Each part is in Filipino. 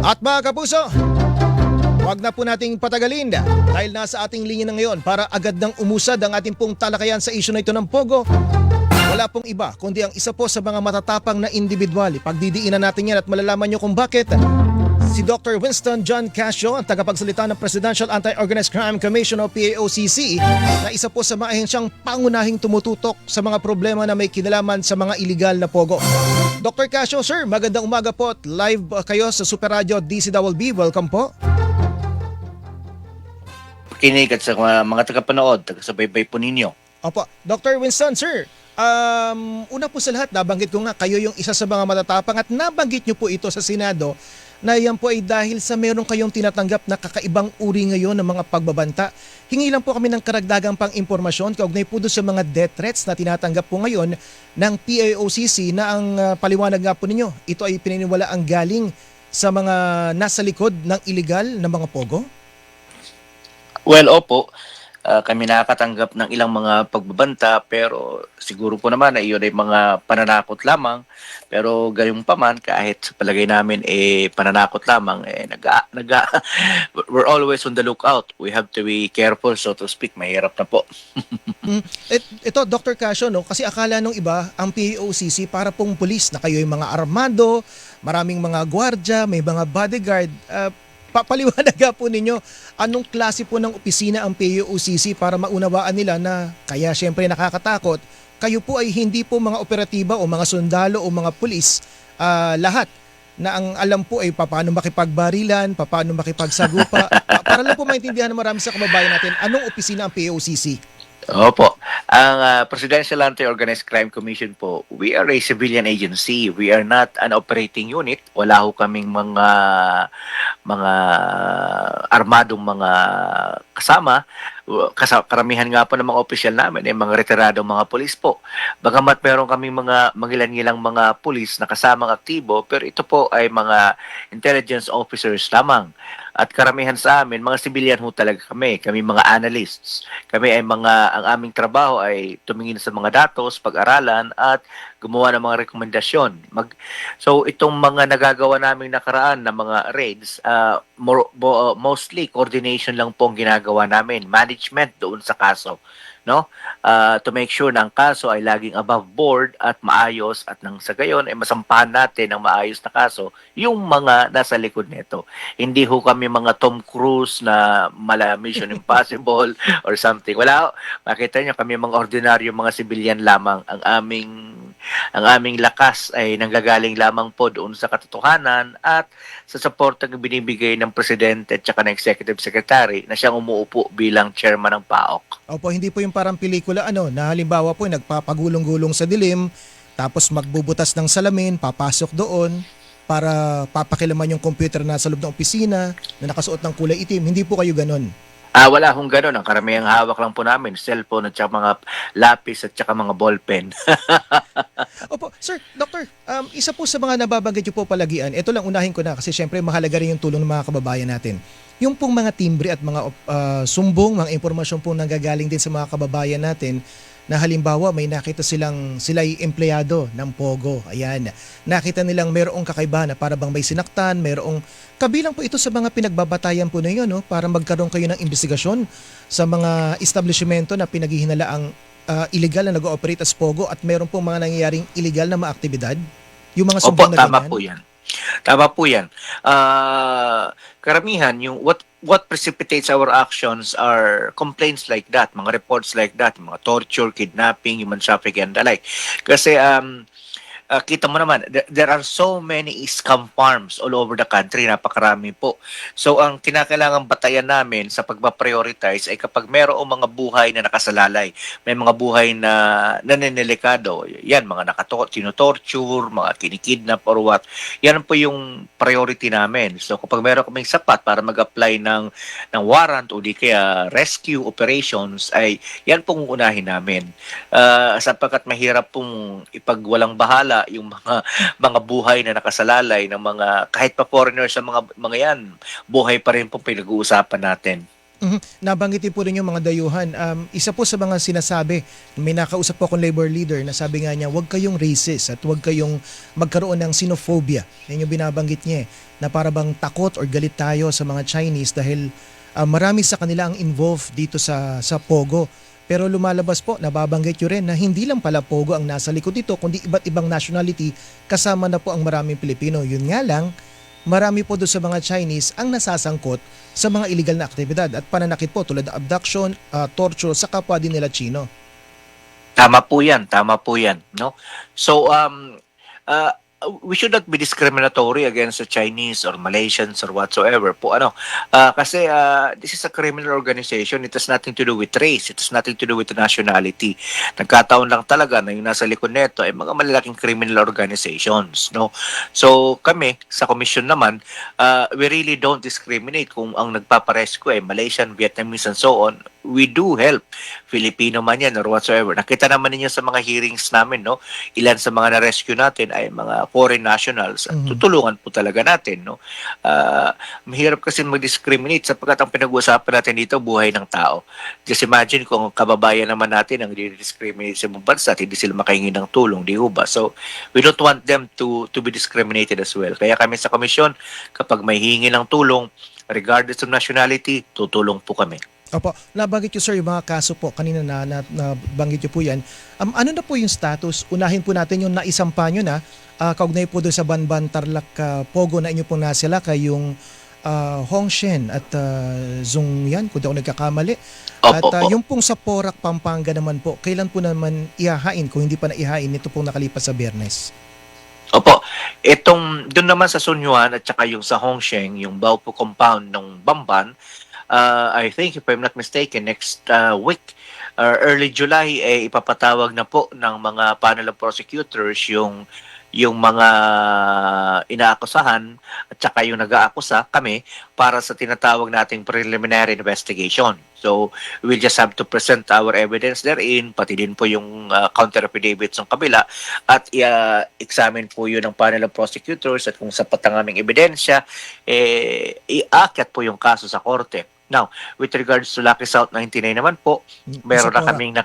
At mga kapuso, wag na po nating patagalin dahil nasa ating linya na ngayon para agad nang umusad ang ating pong talakayan sa isyu na ito ng Pogo. Wala pong iba kundi ang isa po sa mga matatapang na individual. Pagdidiinan natin yan at malalaman nyo kung bakit. Si Dr. Winston John Casio, ang tagapagsalita ng Presidential Anti-Organized Crime Commission o PAOCC, na isa po sa mga ahensyang pangunahing tumututok sa mga problema na may kinalaman sa mga iligal na pogo. Dr. Casio, sir, magandang umaga po at live kayo sa Super Radio DCWB. Welcome po. Pakinig at sa mga tagapanood, taga-subaybay po ninyo. Opo, Dr. Winston, sir, una po sa lahat, nabanggit ko nga kayo yung isa sa mga matatapang at nabanggit nyo po ito sa Senado na yan po ay dahil sa meron kayong tinatanggap na kakaibang uri ngayon ng mga pagbabanta. Hingi lang po kami ng karagdagang pang-impormasyon kaugnay po doon sa mga death threats na tinatanggap po ngayon ng PAOCC na ang paliwanag nga po ninyo. Ito ay pininiwala ang galing sa mga nasa likod ng illegal na mga pogo? Well, opo, kami nakakatanggap ng ilang mga pagbabanta pero siguro po naman na iyon ay mga pananakot lamang. Pero gayon pa man, kahit sa palagay namin pananakot lamang, we're always on the lookout. We have to be careful, so to speak. Mahirap na po. Ito, Dr. Casio, no? Kasi akala nung iba, ang PAOCC para pong pulis na kayo yung mga armado, maraming mga gwardya, may mga bodyguard. Papaliwanag nga po ninyo, anong klase po ng opisina ang PAOCC para maunawaan nila na kaya syempre nakakatakot, kayo po ay hindi po mga operatiba o mga sundalo o mga pulis, lahat na ang alam po ay paano makipagbarilan, paano makipagsagupa, para lang po maintindihan ng marami sa kababayan natin, anong opisina ang PAOCC? Opo. Ang Presidential Anti-Organized Crime Commission po, we are a civilian agency. We are not an operating unit. Wala ho kaming mga armadong mga kasama. Karamihan nga po ng mga opisyal namin ay mga retiradong mga pulis po. Bagamat meron kaming mga mangilan-ngilang mga pulis na kasamang aktibo, pero ito po ay mga intelligence officers lamang. At karamihan sa amin, mga civilian ho talaga kami. Kami mga analysts. Kami ay ang aming trabaho ay tumingin sa mga datos, pag-aralan, at gumawa ng mga rekomendasyon. So itong mga nagagawa naming nakaraan na mga raids, mostly coordination lang po ang ginagawa namin. Management doon sa kaso. No? To make sure na ang kaso ay laging above board at maayos at nang sa gayon ay masampahan natin ng maayos na kaso yung mga nasa likod nito. Hindi ho kami mga Tom Cruise na mala Mission Impossible or something. Wala. Makita niyo kami mga ordinaryo mga civilian lamang. Ang aming lakas ay nanggagaling lamang po doon sa katotohanan at sa suportang binibigay ng Presidente at saka ng Executive Secretary na siyang umuupo bilang chairman ng PAOK. Opo, hindi po yung parang pelikula na halimbawa po nagpapagulong-gulong sa dilim, tapos magbubutas ng salamin, papasok doon para papakilaman yung computer na sa loob ng opisina na nakasuot ng kulay itim. Hindi po kayo ganun. Wala akong ganun. Ang karamihang hawak lang po namin, cellphone at saka mga lapis at saka mga ballpen. Opo, sir, doctor, isa po sa mga nababanggit niyo po palagian, ito lang unahin ko na kasi syempre mahalaga rin yung tulong ng mga kababayan natin. Yung pong mga timbre at mga sumbong, mga impormasyon po nanggagaling din sa mga kababayan natin na halimbawa may nakita sila'y empleyado ng Pogo. Ayan. Nakita nilang mayroong kakaibahan na para bang may sinaktan, mayroong kabilang po ito sa mga pinagbabatayan po ninyo, no, para magkaroon kayo ng investigasyon sa mga establishmento na pinaghihinala ang illegal na nag-ooperate as Pogo at mayroon pong mga nangyayaring illegal na mga aktibidad. Yung mga Opo, sumbong na tama ganyan. po yan. Tama po yan. Karamihan, yung what precipitates our actions are complaints like that, mga reports like that, mga torture, kidnapping, human trafficking, and the like. Kasi kita mo naman, there are so many scam farms all over the country, napakarami po. So ang kinakailangan batayan namin sa pagpa-prioritize ay kapag mayroong mga buhay na nakasalalay, may mga buhay na naninilikado, yan, mga tinotorture, mga kinikidnap or what, yan po yung priority namin. So kapag meron kaming sapat para mag-apply ng warrant o di kaya rescue operations, ay yan pong unahin namin. Sapagkat mahirap pong ipagwalang bahala yung mga buhay na nakasalalay ng mga kahit pa foreigners sa mga yan, buhay pa rin pong pinag-uusapan natin. Nabanggit din po rin yung mga dayuhan. Isa po sa mga sinasabi, may nakausap po akong labor leader na sabi nga niya, huwag kayong racist at huwag kayong magkaroon ng xenophobia. Yan yung binabanggit niya na para bang takot or galit tayo sa mga Chinese dahil marami sa kanila ang involved dito sa Pogo. Pero lumalabas po, nababanggit nyo rin na hindi lang pala Pogo ang nasa likod dito, kundi iba't ibang nationality, kasama na po ang maraming Pilipino. Yun nga lang, marami po doon sa mga Chinese ang nasasangkot sa mga illegal na aktibidad at pananakit po tulad ng abduction, torture sa kapwa din nila Chino. Tama po yan, no? So, uh, we should not be discriminatory against the Chinese or Malaysians or whatsoever po, kasi this is a criminal organization. It has nothing to do with race. It has nothing to do with nationality. Nagkataon lang talaga na yung nasa likod nito ay mga malalaking criminal organizations, no? So, kami, sa commission naman, we really don't discriminate kung ang nagpaparescue ay Malaysian, Vietnamese, and so on. We do help. Filipino man yan or whatsoever. Nakita naman ninyo sa mga hearings namin, no? Ilan sa mga na-rescue natin ay mga foreign nationals. At tutulungan po talaga natin, no? Mahirap kasi mag-discriminate sapagkat ang pinag-uusapan natin dito, buhay ng tao. Just imagine kung kababayan naman natin ang discriminate sa ibang bansa at hindi sila makahingi ng tulong, di ba? So, we don't want them to be discriminated as well. Kaya kami sa komisyon, kapag may hingi ng tulong, regardless of nationality, tutulong po kami. Opo, nabanggit nyo sir yung mga kaso po, kanina nabanggit nyo po yan. Ano na po yung status? Unahin po natin yung naisampa nyo na, kaugnay po doon sa Banban, Tarlac, Pogo na inyo pong nasila kayong Hongshen at Zhong yan, kung di ako nagkakamali. At yung pong sa Porac, Pampanga naman po, kailan po naman ihahain kung hindi pa naihain ito pong nakalipas sa Biyernes? Opo, itong doon naman sa Sunyuan at saka yung sa Hongsheng, yung Baupo compound ng Bamban, I think if I'm not mistaken, next week, early July, ipapatawag na po ng mga panel of prosecutors yung mga inaakusahan at saka yung nag-aakusa kami para sa tinatawag nating preliminary investigation. So, we'll just have to present our evidence therein, pati din po yung counter affidavits ng kabila at i-examine po yun ng panel of prosecutors at kung sapat ang aming ebidensya, iakyat po yung kaso sa korte. Now, with regards to Lucky South 99 naman po, meron na kaming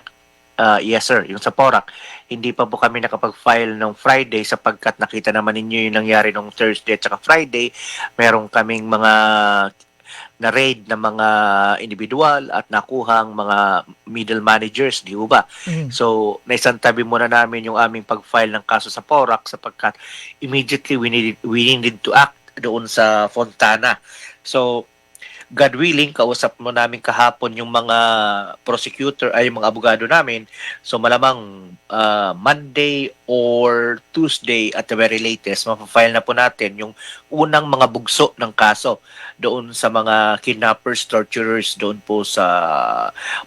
yes sir, yung sa Porac, hindi pa po kami nakapag-file ng Friday sapagkat nakita naman ninyo yung nangyari nung Thursday at saka Friday. Meron kaming mga na-raid na mga individual at nakuhang mga middle managers, di ba? So, naisantabi muna namin yung aming pag-file ng kaso sa Porac sapagkat immediately we needed to act doon sa Fontana. So, God willing, kausap mo namin kahapon yung mga prosecutor ay yung mga abogado namin. So malamang Monday or Tuesday at the very latest, mapafile na po natin yung unang mga bugso ng kaso doon sa mga kidnappers, torturers doon po sa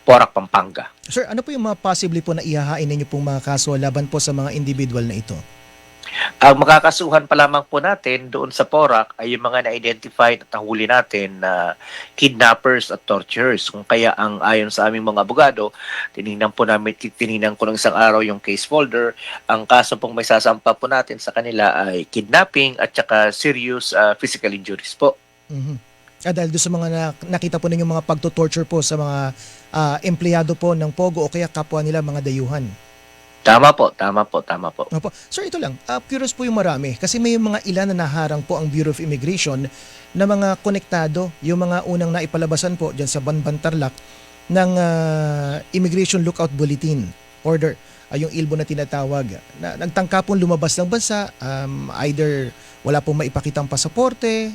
Porac, Pampanga. Sir, ano po yung mga possibly po na ihahain ninyo pong mga kaso laban po sa mga individual na ito? Ang makakasuhan pa lamang po natin doon sa Porac ay yung mga na-identify at nahuli natin na kidnappers at torturers. Kung kaya ang ayon sa aming mga abogado, tinignan ko ng isang araw yung case folder. Ang kaso pong may sasampa po natin sa kanila ay kidnapping at saka serious physical injuries po. Dahil doon sa mga nakita po ninyo mga pagto-torture po sa mga empleyado po ng Pogo o kaya kapwa nila mga dayuhan. Tama po. Opo. Sir, ito lang. Curious po yung marami kasi may mga ilan na naharang po ang Bureau of Immigration na mga konektado, yung mga unang naipalabasan po dyan sa Banban, Tarlac ng Immigration Lookout Bulletin Order, yung ILBO na tinatawag. Na, nagtangka pong lumabas ng bansa, either wala pong maipakitang pasaporte,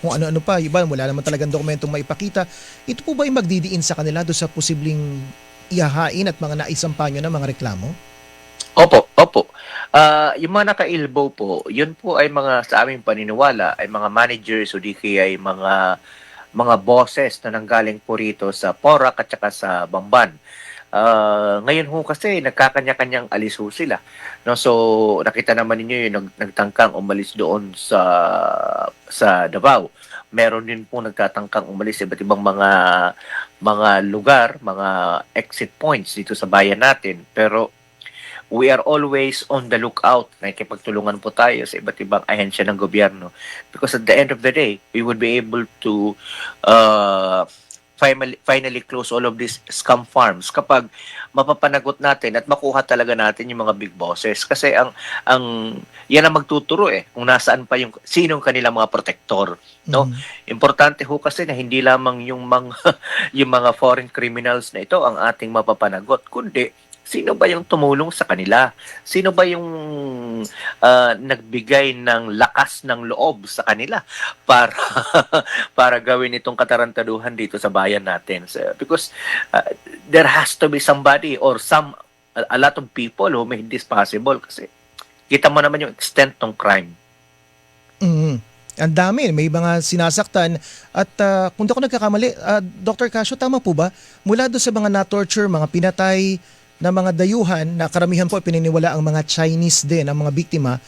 kung ano-ano pa, iba, wala naman talagang dokumentong maipakita. Ito po ba yung magdidiin sa kanila doon sa posibleng ihahain at mga naisampa nyo na mga reklamo? Opo. Yung mga naka-ilbo po, yun po ay mga sa aming paniniwala, ay mga managers o di kaya ay mga bosses na nanggaling po rito sa Porac at saka sa Bamban. Ngayon ho kasi nagkakanya-kanyang alis ho sila. No, so nakita naman ninyo yung nagtangkang umalis doon sa Davao. Meron din po nagtatangkang umalis sa iba't ibang mga lugar, mga exit points dito sa bayan natin. Pero we are always on the lookout. Nakikipagtulungan po tayo sa iba't ibang ahensya ng gobyerno. Because at the end of the day, we would be able to finally close all of these scam farms kapag mapapanagot natin at makuha talaga natin yung mga big bosses kasi ang yan ang magtuturo kung nasaan pa yung sinong kanilang mga protektor, no? Mhm. Importante ho kasi na hindi lamang yung mga yung mga foreign criminals na ito ang ating mapapanagot, kundi sino ba yung tumulong sa kanila? Sino ba yung nagbigay ng lakas ng loob sa kanila para para gawin itong katarantaduhan dito sa bayan natin? So, because there has to be somebody or a lot of people who made this possible kasi kita mo naman yung extent ng crime. Mhm. Ang dami, may mga sinasaktan at kung di ako nagkakamali, Dr. Casio, tama po ba? Mula doon sa mga na-torture, mga pinatay na mga dayuhan, na karamihan po pininiwala ang mga Chinese din, ang mga biktima,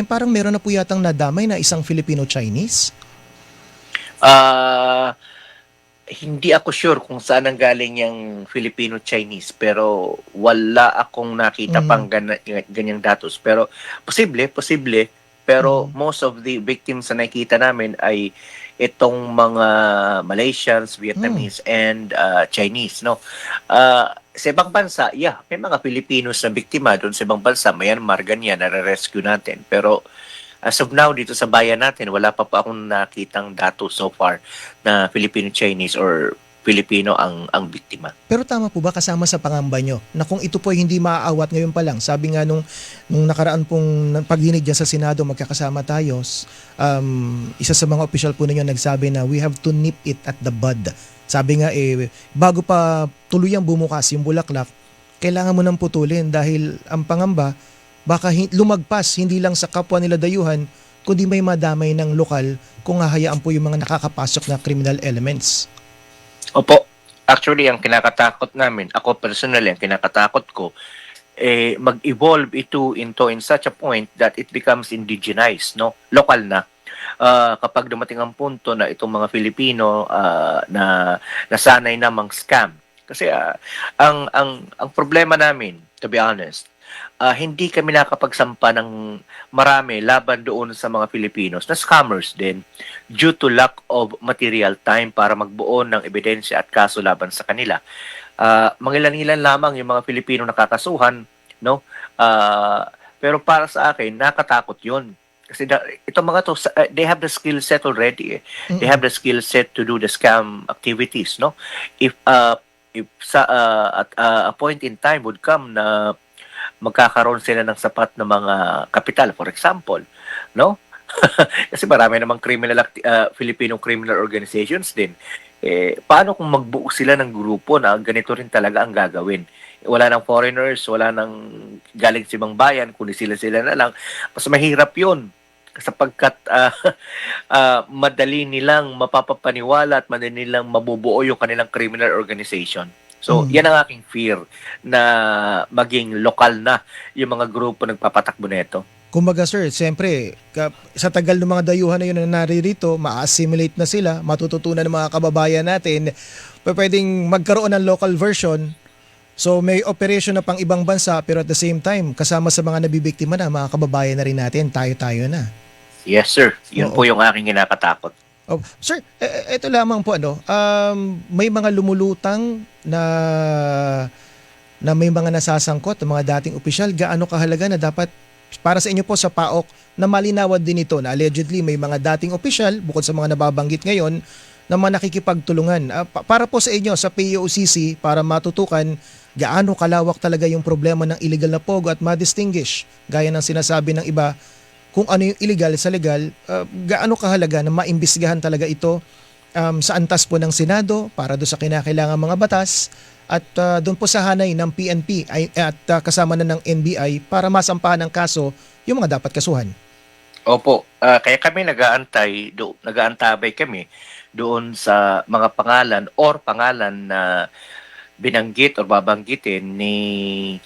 parang meron na po yatang nadamay na isang Filipino-Chinese? Ah, hindi ako sure kung saan ang galing yung Filipino-Chinese pero wala akong nakita pang Mhm. ganyang datos. Pero posible, pero Mhm. most of the victims na nakita namin ay itong mga Malaysians, Hmm. Vietnamese, and Chinese, no? Sa ibang bansa, yeah, may mga Filipinos na biktima doon sa ibang bansa, Myanmar, ganyan, nare-rescue natin. Pero as of now, dito sa bayan natin, wala pa akong nakitang datos so far na Filipino-Chinese or Filipino ang biktima. Pero tama po ba kasama sa pangamba nyo na kung ito po ay hindi maaawat ngayon pa lang, sabi nga nung nakaraan pong pagdinig dyan sa Senado, magkakasama tayo, isa sa mga opisyal po ninyo nagsabi na we have to nip it at the bud. Sabi nga bago pa tuluyang bumukas yung bulaklak, kailangan mo nang putulin dahil ang pangamba, baka lumagpas hindi lang sa kapwa nila dayuhan, kundi may madamay ng lokal kung hahayaan po yung mga nakakapasok na criminal elements. Opo, actually, ang kinakatakot namin, ako personally, ang kinakatakot ko, mag-evolve ito into in such a point that it becomes indigenized, no? Lokal na. Kapag dumating ang punto na itong mga Filipino na nasanay namang scam. Kasi ang problema namin, to be honest, hindi kami nakapagsampa ng marami laban doon sa mga Filipinos na scammers din due to lack of material time para magbuo ng ebidensya at kaso laban sa kanila. Mangilan-ilan lamang yung mga Filipino nakakasuhan, no? Pero para sa akin, nakatakot yun. Kasi itong mga to, they have the skill set already. They Mm-mm. have the skill set to do the scam activities, no? If sa at a point in time would come na magkakaroon sila ng sapat na mga kapital, for example, no? Kasi marami namang Filipino criminal organizations din. Paano kung magbuo sila ng grupo na ganito rin talaga ang gagawin? Wala nang foreigners, wala nang galing sa ibang bayan, kundi sila-sila na lang. Mas mahirap yun sapagkat madali nilang mapapapaniwala at madali nilang mabubuo yung kanilang criminal organization. So, Mm. yan ang aking fear na maging lokal na yung mga grupo nagpapatakbo nito. Kumbaga sir, siyempre, sa tagal ng mga dayuhan na yun na naririto, ma-assimilate na sila, matututunan ng mga kababayan natin, pwedeng magkaroon ng local version. So may operation na pang ibang bansa pero at the same time, kasama sa mga nabibiktima na mga kababayan na rin natin, tayo-tayo na. Yes, sir. Yun Oo. po yung aking kinakatakot. Oh, sir, ito lamang po may mga lumulutang na may mga nasasangkot ng mga dating opisyal, gaano kahalaga na dapat para sa inyo po sa PAOK na malinawan din ito na allegedly may mga dating opisyal bukod sa mga nababanggit ngayon na mga nakikipagtulungan. Para po sa inyo sa PAOCC para matutukan gaano kalawak talaga yung problema ng illegal na pogo at ma-distinguish gaya ng sinasabi ng iba kung ano yung illegal sa legal, gaano kahalaga na maimbestigahan talaga ito sa antas po ng Senado para do sa kinakailangan mga batas at doon po sa hanay ng PNP at kasama na ng NBI para masampahan ng kaso yung mga dapat kasuhan. Opo, kaya kami nag-aantabay kami doon sa mga pangalan na binanggit o babanggitin ni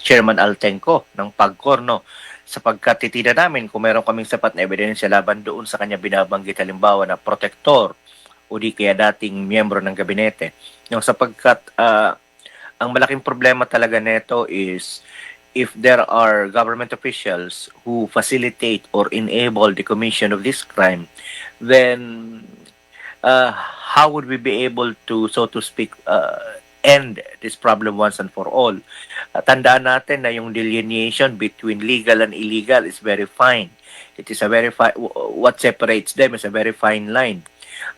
Chairman Altenco ng PAGCOR, no? Sapagkat titignan namin kung meron kaming sapat na ebidensya laban doon sa kanya binabanggit halimbawa na protektor o di kaya dating miyembro ng gabinete. Yung sapagkat ang malaking problema talaga nito is if there are government officials who facilitate or enable the commission of this crime, then how would we be able to, so to speak, end this problem once and for all? Tandaan natin na yung delineation between legal and illegal is very fine. It is a very what separates them is a very fine line.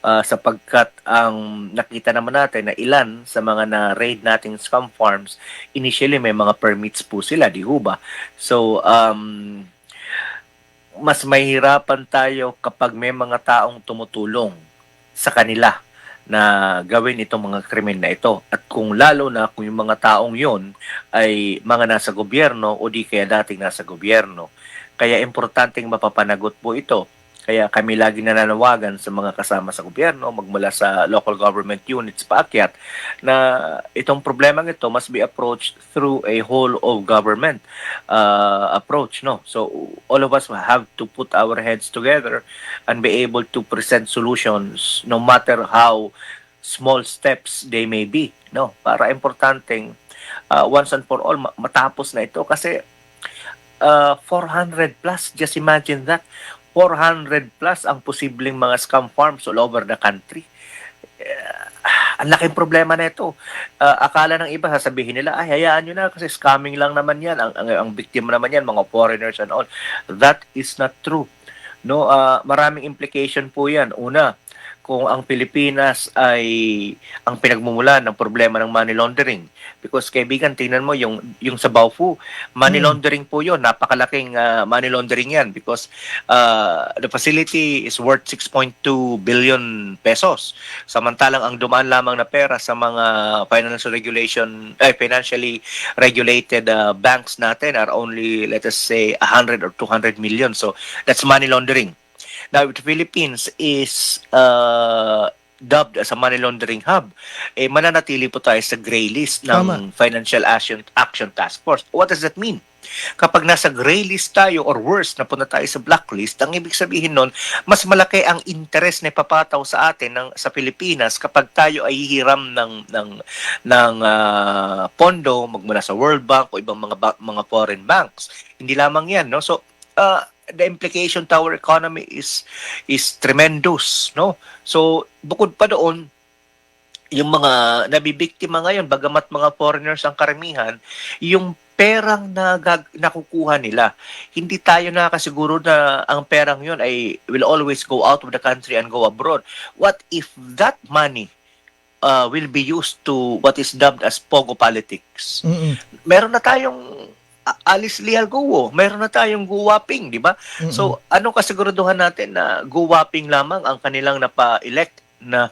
Sapagkat ang nakita naman natin na ilan sa mga na-raid nating scam farms, initially may mga permits po sila, di ho ba? So, mas mahirapan tayo kapag may mga taong tumutulong sa kanila na gawin itong mga krimen na ito. At kung lalo na kung yung mga taong yon ay mga nasa gobyerno o di kaya dating nasa gobyerno. Kaya importanteng mapapanagot po ito. Kaya kami lagi nananawagan sa mga kasama sa gobyerno, magmula sa local government units paakyat, na itong problemang ito must be approached through a whole of government approach. No? So all of us have to put our heads together and be able to present solutions no matter how small steps they may be. No? Para importanteng once and for all matapos na ito kasi 400 plus, just imagine that. 400 plus ang posibleng mga scam farms all over the country. Ang laking problema na ito. Akala ng iba, sasabihin nila, ay, hayaan nyo na kasi scamming lang naman yan. Ang biktima naman yan, mga foreigners and all. That is not true. No, maraming implication po yan. Una, kung ang Pilipinas ay ang pinagmumulan ng problema ng money laundering. Because kaibigan, tingnan mo yung sa Baofu, money laundering po yun. Napakalaking money laundering yan because the facility is worth 6.2 billion pesos. Samantalang ang dumaan lamang na pera sa mga financially regulated banks natin are only, let us say, 100 or 200 million. So that's money laundering. Now, the Philippines is dubbed as a money laundering hub. Mananatili po tayo sa gray list ng Tama. Financial Action Task Force. What does that mean? Kapag nasa gray list tayo or worse, napunta tayo sa blacklist, ang ibig sabihin nun, mas malaki ang interest na ipapataw sa atin sa Pilipinas kapag tayo ay hihiram ng pondo magmula sa World Bank o ibang mga foreign banks. Hindi lamang yan, no? So, the implication to our economy is tremendous, no? So bukod pa doon, yung mga nabibiktima ngayon, bagamat mga foreigners ang karamihan, yung perang nakukuha nila, hindi tayo nakasiguro na ang perang yun ay will always go out of the country and go abroad. What if that money will be used to what is dubbed as pogo politics? Meron na tayong Alice Leal Guo, meron na tayong guwaping, di ba? So, anong kasiguraduhan natin na guwaping lamang ang kanilang napa-elect na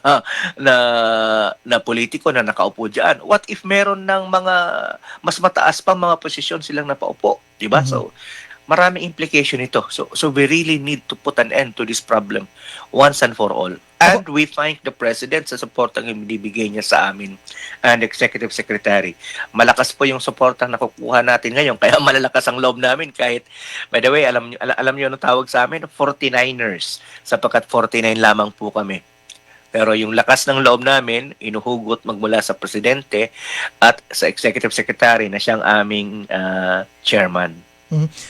politiko na nakaupo diyan? What if meron ng mga mas mataas pa mga posisyon silang napaupo, di ba? So, maraming implication ito. So we really need to put an end to this problem once and for all. And we thank the President sa suportang ibinibigay niya sa amin and Executive Secretary. Malakas po yung suportang nakukuha natin ngayon, kaya malalakas ang loob namin kahit, by the way, alam niyo ano tawag sa amin? 49ers, sapagkat 49 lamang po kami. Pero yung lakas ng loob namin, inuhugot magmula sa Presidente at sa Executive Secretary na siyang aming chairman.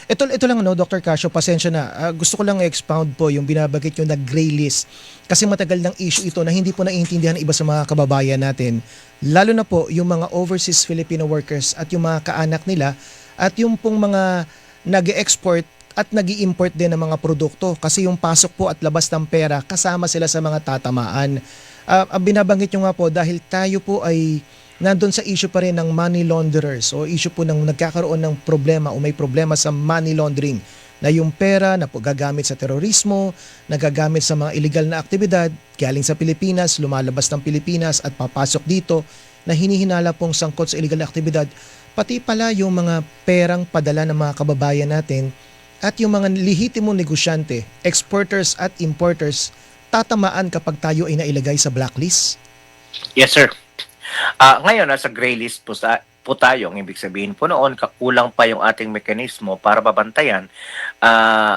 Ito lang, no, Dr. Casio, pasensya na. Gusto ko lang i-expound po yung binabagit yung nag-gray list. Kasi matagal ng issue ito na hindi po naiintindihan ng iba sa mga kababayan natin. Lalo na po yung mga overseas Filipino workers at yung mga kaanak nila at yung pong mga nag-export at nag-i-import din ng mga produkto. Kasi yung pasok po at labas ng pera, kasama sila sa mga tatamaan. Ang binabanggit nyo nga po, dahil tayo po ay nandun sa issue pa rin ng money launderers o issue po ng nagkakaroon ng problema o may problema sa money laundering na yung pera na po gagamit sa terorismo, nagagamit sa mga illegal na aktibidad, galing sa Pilipinas, lumalabas ng Pilipinas at papasok dito na hinihinala pong sangkot sa illegal na aktibidad, pati pala yung mga perang padala ng mga kababayan natin at yung mga lehitimong negosyante, exporters at importers, tatamaan kapag tayo ay nailagay sa blacklist? Yes, sir. Ngayon, nasa gray list po tayo. Ang ibig sabihin po noon, kakulang pa yung ating mekanismo para babantayan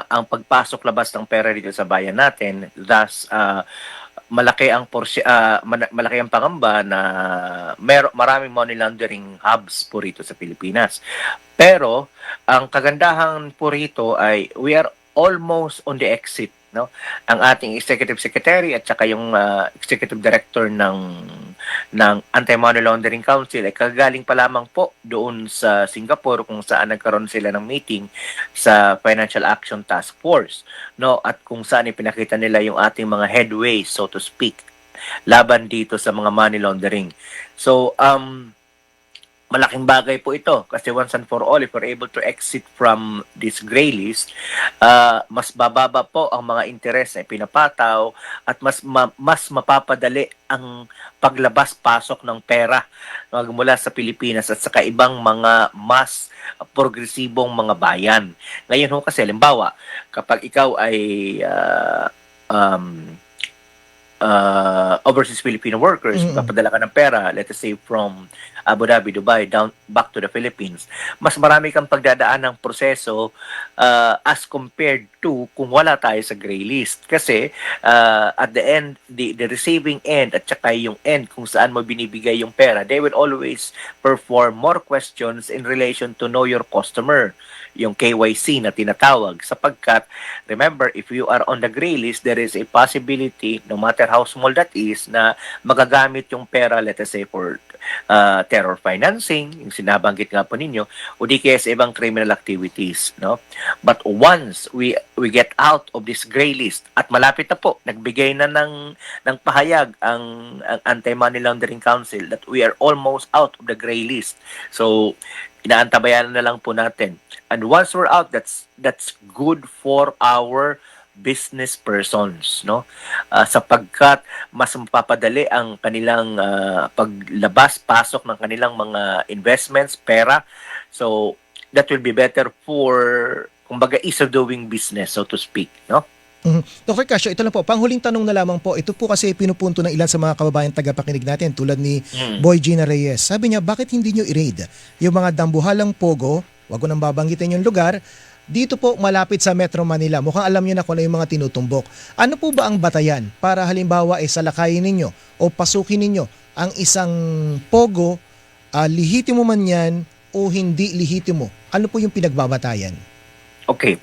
ang pagpasok-labas ng pera dito sa bayan natin. Thus, malaki ang pangamba na maraming money laundering hubs po rito sa Pilipinas. Pero, ang kagandahan po rito ay we are almost on the exit, no? Ang ating executive secretary at saka yung executive director ng Anti-Money Laundering Council ay kagaling pa lamang po doon sa Singapore kung saan nagkaroon sila ng meeting sa Financial Action Task Force, no? At kung saan ipinakita nila yung ating mga headway, so to speak, laban dito sa mga money laundering. So, malaking bagay po ito kasi once and for all, if we're able to exit from this gray list, mas bababa po ang mga interes na pinapataw at mas mapapadali ang paglabas-pasok ng pera mula sa Pilipinas at sa ibang mga mas progresibong mga bayan. Ngayon ho kasi, halimbawa, kapag ikaw ay overseas Filipino workers, papadala ka ng pera, let us say from Abu Dhabi, Dubai, down back to the Philippines, mas marami kang pagdadaan ng proseso as compared to kung wala tayo sa gray list. Kasi at the end, the receiving end at saka yung end kung saan mo binibigay yung pera, they will always perform more questions in relation to know your customer, yung KYC na tinatawag. Sapagkat, remember, if you are on the gray list, there is a possibility, no matter how small that is, na magagamit yung pera, let us say, for terror financing, yung sinabanggit nga po ninyo, o di kaya sa ibang criminal activities, no? But once we get out of this gray list at malapit na po, nagbigay na ng pahayag ang Anti-Money Laundering Council that we are almost out of the gray list. So, inaantabayan na lang po natin. And once we're out, that's good for our business persons, no? Sapagkat mas mapapadali ang kanilang paglabas-pasok ng kanilang mga investments, pera. So that will be better for, kumbaga, ease of doing business, so to speak, no? Dr. Casio, ito lang po, panghuling tanong na lamang po, ito po kasi pinupunto ng ilan sa mga kababayan tagapakinig natin tulad ni Boy Gina Reyes. Sabi niya, bakit hindi nyo i-raid yung mga dambuhalang pogo, wag ko nang babanggitin yung lugar, dito po malapit sa Metro Manila. Mukhang alam niyo na kung ano yung mga tinutumbok. Ano po ba ang batayan para halimbawa salakayin ninyo o pasukin ninyo ang isang pogo, lihitimo man yan o hindi lihitimo? Ano po yung pinagbabatayan? Okay.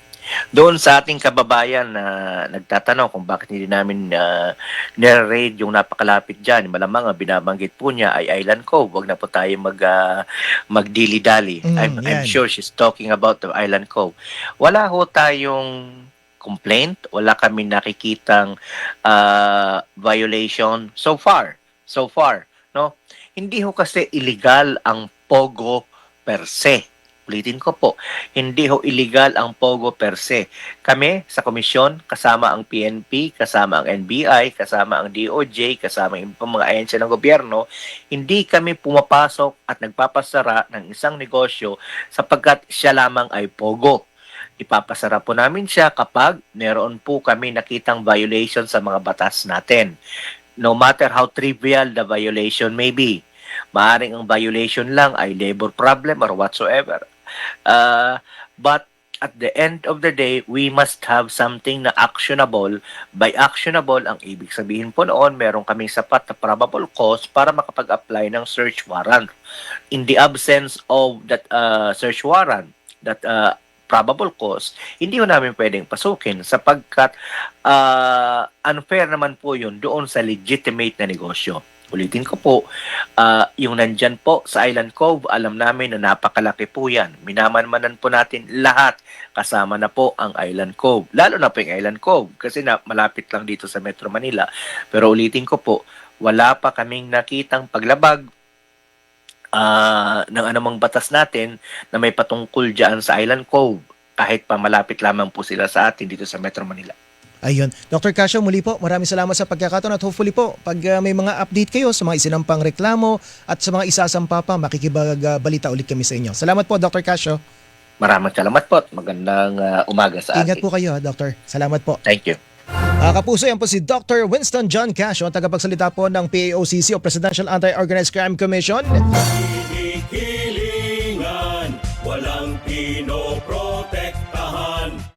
Doon sa ating kababayan na nagtatanong kung bakit hindi namin nire-raid yung napakalapit dyan, malamang binabanggit po niya ay Island Cove. Huwag na po tayo magdili-dali. I'm sure she's talking about the Island Cove. Wala ho tayong complaint, wala kami nakikitang violation so far, no? Hindi ho kasi illegal ang pogo per se. Ulitin ko po, hindi ho illegal ang pogo per se. Kami sa komisyon, kasama ang PNP, kasama ang NBI, kasama ang DOJ, kasama yung mga ahensya ng gobyerno, hindi kami pumapasok at nagpapasara ng isang negosyo sapagkat siya lamang ay pogo. Ipapasara po namin siya kapag meron po kami nakitang violation sa mga batas natin. No matter how trivial the violation may be. Maaring ang violation lang ay labor problem or whatsoever. But at the end of the day, we must have something na actionable. By actionable, ang ibig sabihin po noon, meron kaming sapat na probable cause para makapag-apply ng search warrant. In the absence of that search warrant, that probable cause, hindi ho namin pwedeng pasukin sapagkat unfair naman po yun doon sa legitimate na negosyo. Ulitin ko po, yung nandyan po sa Island Cove, alam namin na napakalaki po yan. Minamanmanan po natin lahat, kasama na po ang Island Cove. Lalo na po yung Island Cove, kasi malapit lang dito sa Metro Manila. Pero ulitin ko po, wala pa kaming nakitang paglabag ng anumang batas natin na may patungkol dyan sa Island Cove, kahit pa malapit lamang po sila sa atin dito sa Metro Manila. Ayun. Dr. Casio, muli po, maraming salamat sa pagkakataon at hopefully po, pag may mga update kayo sa mga isinampang reklamo at sa mga isasampa pa, makikipagbalita ulit kami sa inyo. Salamat po, Dr. Casio. Maraming salamat po. Magandang umaga sa atin. Ingat po kayo, Dr. Salamat po. Thank you. Kapuso, yan po si Dr. Winston John Casio, ang tagapagsalita po ng PAOCC o Presidential Anti-Organized Crime Commission.